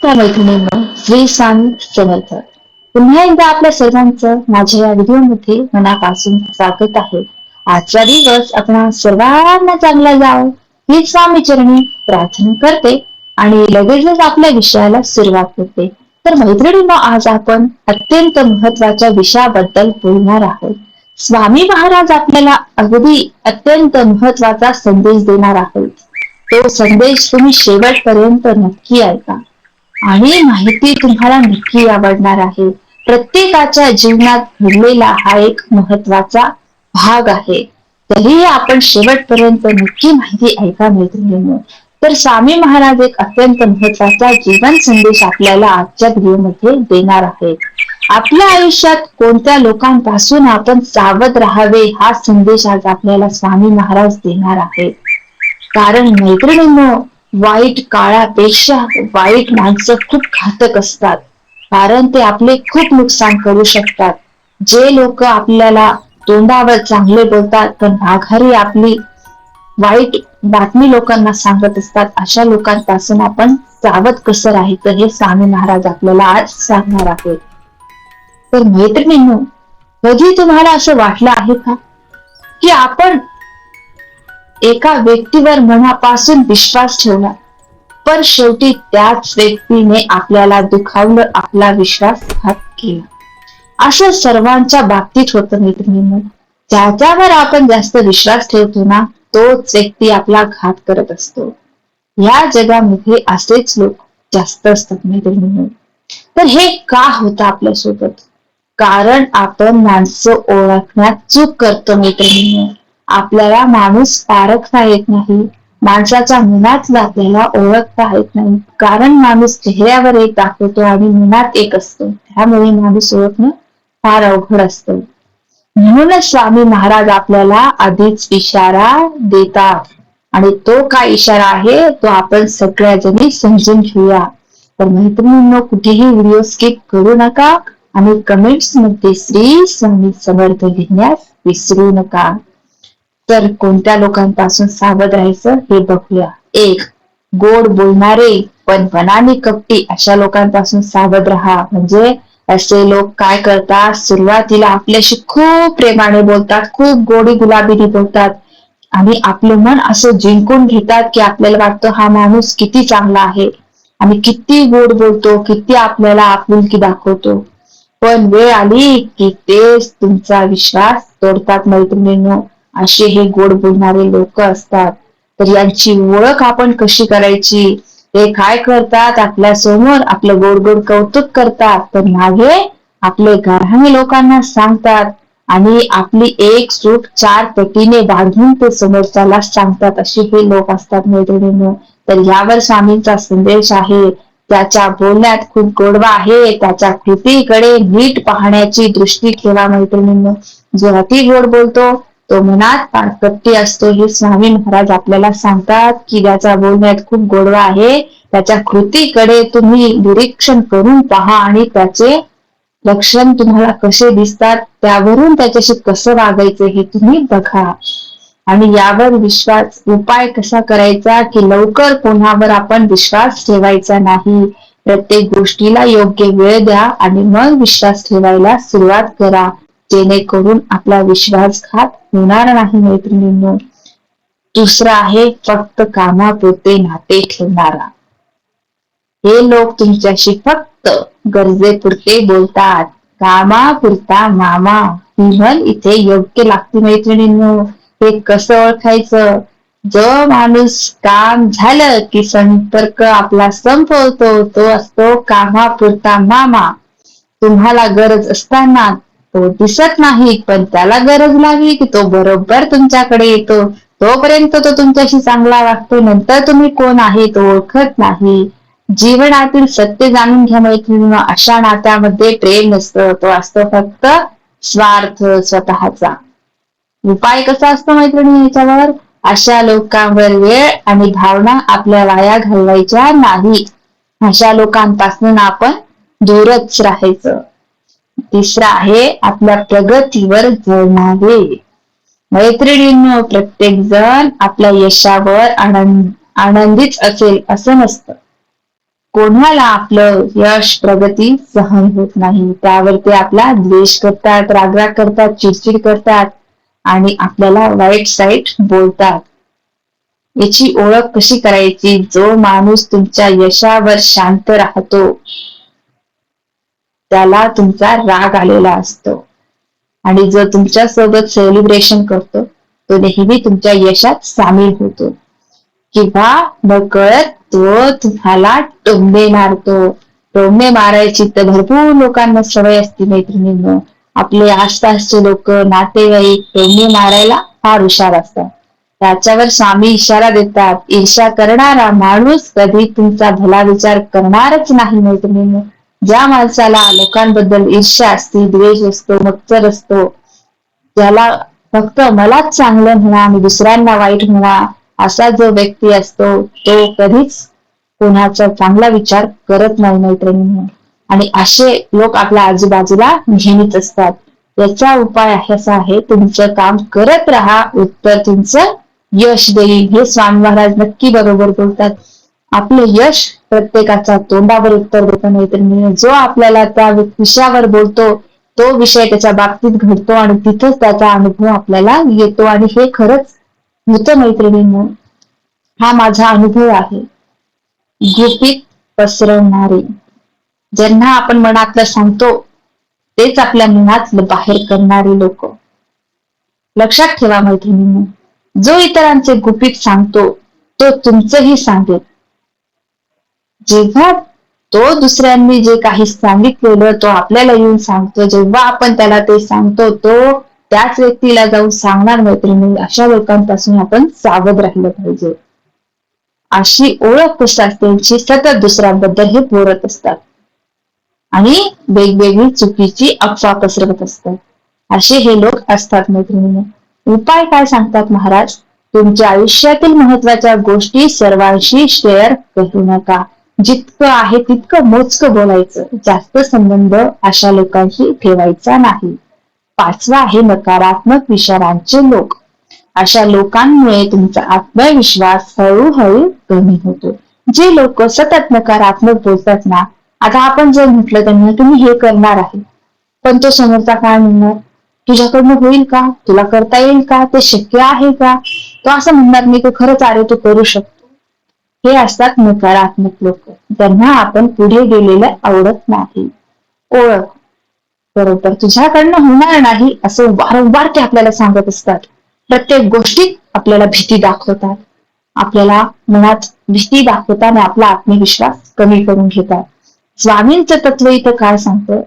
मैत्रिणींनो, श्री स्वामी समर्थ. पुन्हा एकदा आपल्या सर्वांचं माझ्या या व्हिडिओमध्ये मनापासून स्वागत आहे. आजचा दिवस आपण सर्वांना चांगला जावो ही स्वामी चरणी प्रार्थना करते आणि लगेचच आपल्या विषयाला सुरुवात करते. तर मैत्रिणींनो, आज आपण अत्यंत महत्वाच्या विषयाबद्दल बोलणार आहोत. स्वामी महाराज आपल्याला अगदी अत्यंत महत्वाचा संदेश देणार आहोत. तो संदेश तुम्ही शेवटपर्यंत नक्की ऐका आणि माहिती तुम्हाला नक्की आवडणार आहे. प्रत्येकाच्या जीवनात घडलेला हा एक महत्वाचा भाग आहे. तरीही आपण शेवटपर्यंत नक्की माहिती ऐका मैत्रिणींनो. तर स्वामी महाराज एक अत्यंत महत्वाचा जीवन संदेश आपल्याला आजच्या व्हिडिओमध्ये देणार आहेत. आपल्या आयुष्यात कोणत्या लोकांपासून आपण सावध राहावे हा संदेश आज आपल्याला स्वामी महाराज देणार आहेत. कारण मैत्रिणींनो, वाईट काळापेक्षा वाईट माणसं खूप घातक असतात. कारण ते आपले खूप नुकसान करू शकतात. जे लोक आपल्याला तोंडावर चांगले बोलतात पण माघारी आपली वाईट बातमी लोकांना सांगत असतात, अशा लोकांपासून आपण सावध कसं राहायचं हे स्वामी महाराज आपल्याला आज सांगणार आहेत. तर मैत्रिणींनो, कधी तुम्हाला असं वाटलं आहे का की आपण एका व्यक्तीवर मनापासून विश्वास ठेवला पण शेवटी त्याच व्यक्तीने आपल्याला दुखावलं, आपला विश्वासघात केला? असं सर्वांच्या बाबतीत होतं मैत्रिणींनो. ज्याच्यावर आपण जास्त विश्वास ठेवतो ना, तोच व्यक्ती आपला घात करत असतो. या जगामध्ये असेच लोक जास्त असतात मैत्रिणींनो. तर हे का होतं आपल्यासोबत? कारण आपण माणसं ओळखण्यात चूक करतो मैत्रिणींनो. आपल्याला माणूस पारखता येत नाही. माणसाच्या मनातलं आपल्याला ओळखता येत नाही. कारण माणूस चेहऱ्यावर एक दाखवतो आणि मनात एक असतो. त्यामुळे माणूस ओळखणं फार अवघड असतं. म्हणूनच स्वामी महाराज आपल्याला आधीच इशारा देतात आणि तो काय इशारा आहे तो आपण सगळ्या जणी समजून घेऊया. तर मैत्रिणींनो, कुठेही व्हिडिओ स्किप करू नका आणि कमेंट्स मध्ये श्री स्वामी समर्थ लिहिण्यास विसरू नका. तर कोणत्या लोकांपासून सावध राहायचं हे बघूया. 1. गोड बोलणारे पण मनाने कपटी अशा लोकांपासून सावध राहा. म्हणजे असे लोक काय करतात, सुरुवातीला आपल्याशी खूप प्रेमाने बोलतात, खूप गोडी गुलाबीने बोलतात आणि आपलं मन असं जिंकून घेतात की आपल्याला वाटतं हा माणूस किती चांगला आहे आणि किती गोड बोलतो, किती आपल्याला आपुलकी दाखवतो. पण वेळ आली की तेच तुमचा विश्वास तोडतात मैत्रिणींनो. असे हे गोड बोलणारे लोक असतात. तर यांची ओळख आपण कशी करायची? ते काय करतात, आपल्या समोर आपलं गोड गोड कौतुक करतात पण मागे आपले गाऱ्हाणे लोकांना सांगतात आणि आपली एक चूक 4 पटीने वाढवून ते समोरच्याला सांगतात. असे हे लोक असतात मैत्रिणींनो. तर यावर स्वामींचा संदेश आहे. त्याच्या बोलण्यात खूप गोडवा आहे, त्याच्या कृतीकडे नीट पाहण्याची दृष्टी ठेवा मैत्रिणींनो. जो अति गोड बोलतो तो मनात कपटी असतो. हे स्वामी महाराज आपल्याला सांगतात की ज्याच्या बोलण्यात खूप गोडवा आहे त्याच्या कृतीकडे तुम्ही निरीक्षण करून पहा आणि त्याचे लक्षण तुम्हाला कसे दिसतात त्यावरून त्याच्याशी कसं वागायचं हे तुम्ही बघा. आणि यावर उपाय कसा करायचा की लवकर कोणावर आपण विश्वास ठेवायचा नाही. प्रत्येक गोष्टीला योग्य वेळ द्या आणि मग विश्वास ठेवायला सुरुवात करा, जेणेकरून आपला विश्वासघात होणार नाही मैत्रिणींनो. दुसरं आहे फक्त कामापुरते नाते ठेवणारा. हे लोक तुमच्याशी फक्त गरजेपुरते बोलतात. कामापुरता मामा ही म्हण इथे योग्य लागते मैत्रिणींनो. हे कसं ओळखायचं? जो माणूस काम झालं की संपर्क आपला संपवतो तो असतो कामापुरता मामा. तुम्हाला गरज असताना तो दिसत नाही, पण त्याला गरज लागली की तो बरोबर तुमच्याकडे येतो. तोपर्यंत तो तुमच्याशी चांगला वागतो, नंतर तुम्ही कोण आहे तो ओळखत नाही. जीवनातील सत्य जाणून घ्या मैत्रिणींनो. अशा नात्यामध्ये प्रेम नसतं, तो असतो फक्त स्वार्थ स्वतःचा. उपाय कसा असतो मैत्रिणी याच्यावर? अशा लोकांवर वेळ आणि भावना आपल्या वाया घालवायच्या नाही. अशा लोकांपासून आपण दूरच राहायचं. तिसरं आहे आपल्या प्रगतीवर जळणारे. मैत्रिणींनो, प्रत्येक जण आपल्या यशावर आनंदीच असेल असं नसतं. कोणाला आपलं यश प्रगती सहन होत नाही, त्यावर ते आपला द्वेष करतात, रागराग करतात, चिडचिड करतात आणि आपल्याला वाईट साईट बोलतात. याची ओळख कशी करायची? जो माणूस तुमच्या यशावर शांत राहतो त्याला तुमचा राग आलेला असतो आणि जो तुमच्या सोबत सेलिब्रेशन करतो तो नेहमी तुमच्या यशात सामील होतो किंवा नकळत तो तुम्हाला टोमणे मारतो. टोमणे मारायची तर भरपूर लोकांना सवय असते मैत्रिणींनो. आपले आसपासचे लोक, नातेवाईक टोमणे मारायला फार हुशार असतात. त्याच्यावर स्वामी इशारा देतात, ईर्ष्या करणारा माणूस कधी तुमचा भला विचार करणारच नाही मैत्रिणींनो. ज्या माणसाला लोकांबद्दल ईर्ष्या असते, द्वेष असतो, मत्सर असतो, ज्याला फक्त मलाच चांगलं म्हणा आणि दुसऱ्यांना वाईट म्हणा असा जो व्यक्ती असतो तो कधीच कोणाचा चांगला विचार करत नाही मैत्रिणींनो. आणि असे लोक आपल्या आजूबाजूला नेहमीच असतात. याचा उपाय असा आहे, तुमचं काम करत राहा, उत्तर तुमचं यश देईल. हे स्वामी महाराज नक्की बरोबर बोलतात. आपलं यश प्रत्येकाच्या तोंडावर उत्तर देतं मैत्रिणींनो. जो आपल्याला त्या विषयावर बोलतो तो विषय त्याच्या बाबतीत घडतो आणि तिथंच त्याचा अनुभव आपल्याला येतो आणि हे खरंच होतं मैत्रिणींनो. हा माझा अनुभव आहे. गुपित पसरवणारे, ज्यांना आपण मनातलं सांगतो तेच आपल्या मनातलं बाहेर करणारे लोक. लक्षात ठेवा मैत्रिणींनो, जो इतरांचे गुपित सांगतो तो तुमचंही सांगेल. जेव्हा तो दुसऱ्यांनी जे काही सांगितलेलं तो आपल्याला येऊन सांगतो, जेव्हा आपण त्याला ते सांगतो तो त्याच व्यक्तीला जाऊन सांगणार मैत्रिणी. अशा लोकांपासून आपण सावध राहिलं पाहिजे. अशी ओळख कशी असते त्यांची, सतत दुसऱ्यांबद्दल हे बोलत असतात आणि वेगवेगळी चुकीची अफवा पसरवत असतात. असे हे लोक असतात मैत्रिणींनो. उपाय काय सांगतात महाराज? तुमच्या आयुष्यातील महत्वाच्या गोष्टी सर्वांशी शेअर करू नका. जितकं आहे तितकं मोजकं बोलायचं. जास्त संबंध अशा लोकांशी ठेवायचा नाही. 5वा आहे नकारात्मक विचारांचे लोक. अशा लोकांमुळे तुमचा आत्मविश्वास हळूहळू कमी होतो. जे लोक सतत नकारात्मक बोलतात ना, आता आपण जर म्हटलं त्यांना तुम्ही हे करणार आहे, पण तो समोरचा काय म्हणणार? तुझ्याकडनं होईल का? तुला करता येईल का? ते शक्य आहे का? तो असं म्हणणार नाही की खरंच अरे तू करू शकतो. हे असतात नकारात्मक लोक, त्यांना आपण पुढे गेलेलं आवडत नाही. ओळख, बरोबर तुझ्याकडनं होणार नाही असं वारंवार ते आपल्याला सांगत असतात. प्रत्येक गोष्टीत आपल्याला भीती दाखवतात. आपल्याला मनात भीती दाखवतात आणि आपला आत्मविश्वास कमी करून घेतात. स्वामींचं तत्व इथं काय सांगतं?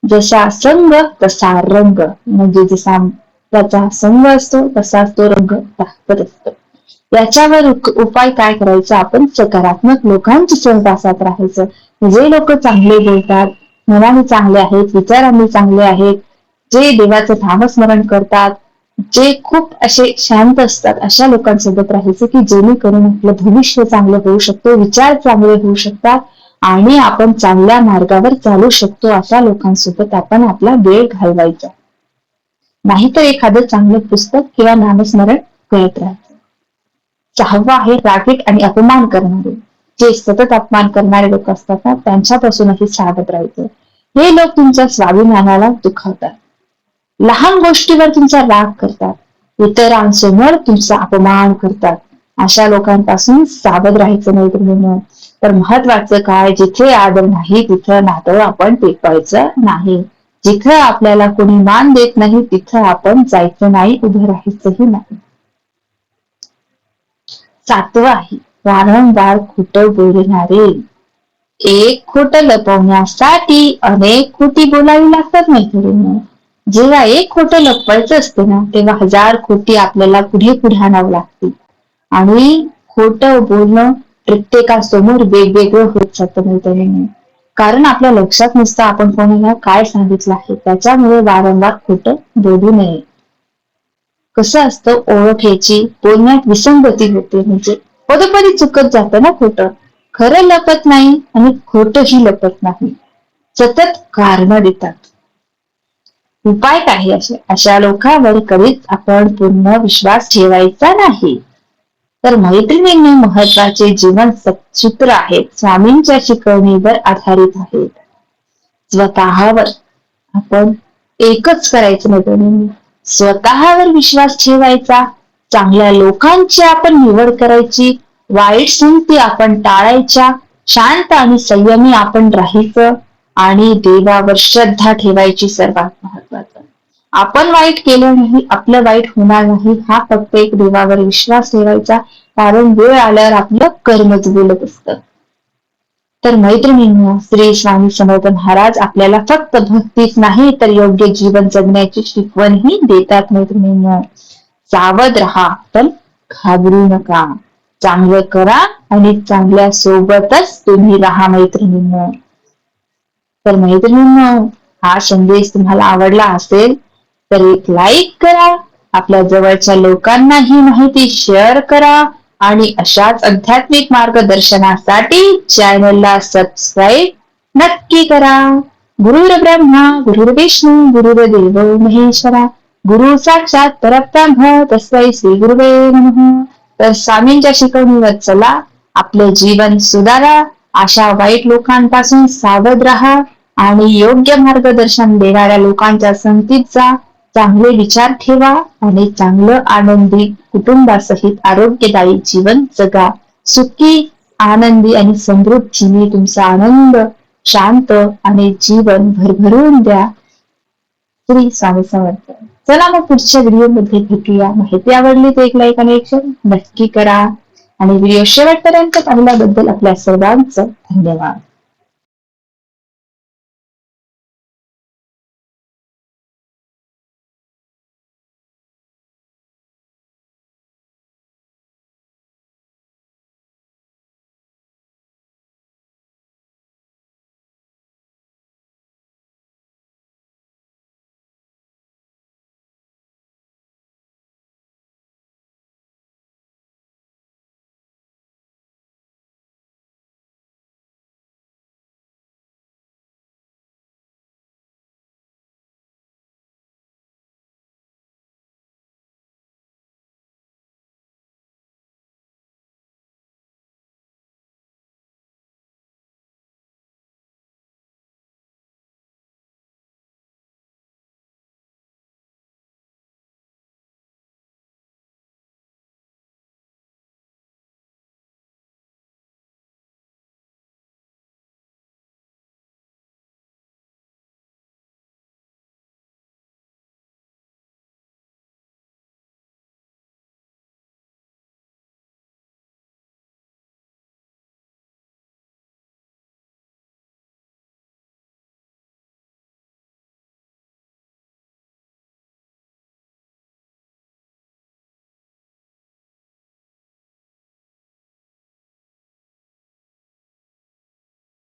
जसा संग तसा रंग, म्हणजे जसा त्याचा संग असतो तसाच तो रंग दाखवत असतो. याच्यावर उपाय काय करायचा? आपण सकारात्मक लोकांच्या सहवासात राहायचं. जे लोक चांगले बोलतात, मनाने चांगले आहेत, विचारांनी चांगले आहेत, जे देवाचं नामस्मरण करतात, जे खूप असे शांत असतात, अशा लोकांसोबत राहायचं की जेणेकरून आपलं भविष्य चांगलं होऊ शकतो, विचार चांगले होऊ शकतात आणि आपण चांगल्या मार्गावर चालू शकतो. अशा लोकांसोबत आपण आपला वेळ घालवायचा. नाहीतर एखादं चांगलं पुस्तक किंवा नामस्मरण करत राहायचं. 6वा आहे रागीट आणि अपमान करणारे. जे सतत अपमान करणारे लोक असतात ना, त्यांच्यापासूनही सावध राहायचं. हे लोक तुमच्या स्वाभिमानाला दुखावतात. लहान गोष्टीवर तुमचा राग करतात. इतरांसमोर तुमचा अपमान करतात. अशा लोकांपासून सावध राहायचं मैत्रिणींनो. तर महत्वाचं काय? जिथे आदर नाही तिथं नातं आपण टिकवायचं नाही. जिथं आपल्याला कोणी मान देत नाही तिथं आपण जायचं नाही, उभं राहायचंही नाही. 7वा आहे वारंवार खोटं बोलणारे. एक खोटं लपवण्यासाठी अनेक खोटी बोलावी लागतात मैत्रिणींनो. जेव्हा एक खोटं लपवायचं असतं ना, तेव्हा 1000 खोटी आपल्याला पुढे पुढे आणावं लागते. आणि खोटं बोलणं प्रत्येकासमोर वेगवेगळं होत जातं मैत्रिणींनो. कारण आपल्या लक्षात नसतं आपण कोणाला काय सांगितलं आहे. त्याच्यामुळे वारंवार खोटं बोलू नये. कसं असतं ओळखायची, बोलण्यात विसंगती होते, म्हणजे पदोपदी चुकत जातं ना खोटं. खरं लपत नाही आणि खोटंही लपत नाही. सतत कारणं देतात. उपाय काय अशा लोकांवर कधीच आपण पूर्ण विश्वास ठेवायचा नाही. तर मैत्रिणींनी महत्वाचे जीवन सूत्र आहेत स्वामींच्या शिकवणीवर आधारित आहेत. स्वतःवर आपण एकच करायचं मैत्रिणींनी, स्वतःवर विश्वास ठेवायचा, चांगल्या लोकांची आपण निवड करायची, वाईट संगती आपण टाळायच्या, शांत आणि संयमी आपण राहायचं आणि देवावर श्रद्धा ठेवायची. सर्वात महत्वाचं, आपण वाईट केलं नाही, आपलं वाईट होणार नाही हा फक्त एक देवावर विश्वास ठेवायचा, कारण वेळ आल्यावर आपलं कर्मच बोलत असतं. तर मैत्रिणींनो, श्री स्वामी समर्थ महाराज आपल्याला फक्त भक्तीच नाही तर योग्य जीवन जगण्याची शिकवणही देतात. मैत्रिणींनो, सावध राहा पण घाबरू नका, चांगलं करा आणि चांगल्या सोबतच तुम्ही राहा. मैत्रिणींनो, तर मैत्रिणींनो, हा संदेश तुम्हाला आवडला असेल तर एक लाईक करा, आपल्या जवळच्या लोकांना ही माहिती शेअर करा आणि अशाच आध्यात्मिक मार्गदर्शनासाठी चॅनलला सबस्क्राईब नक्की करा. गुरुर् ब्रह्मा गुरुर् विष्णू गुरुर्देव महेश्वरा, गुरु साक्षात परब्रह्म तस्मै श्री गुरुवे नमः. तर स्वामींच्या शिकवणीवर चला, आपले जीवन सुधारा, अशा वाईट लोकांपासून सावध राहा आणि योग्य मार्गदर्शन देणाऱ्या लोकांच्या संगतीत जा. चांगले विचार ठेवा आणि चांगलं आनंदी कुटुंबासहित आरोग्यदायी जीवन जगा. सुखी, आनंदी आणि समृद्धीने तुमचा आनंद, शांत आणि जीवन भरभरून द्या. श्री स्वामी समर्थ. चला मग पुढच्या व्हिडिओ मध्ये भेटूया. माहिती आवडली तर एक लाईक आणि एक शेअर नक्की करा आणि व्हिडिओ शेवटपर्यंत पाहिल्याबद्दल आपल्या सर्वांचं धन्यवाद.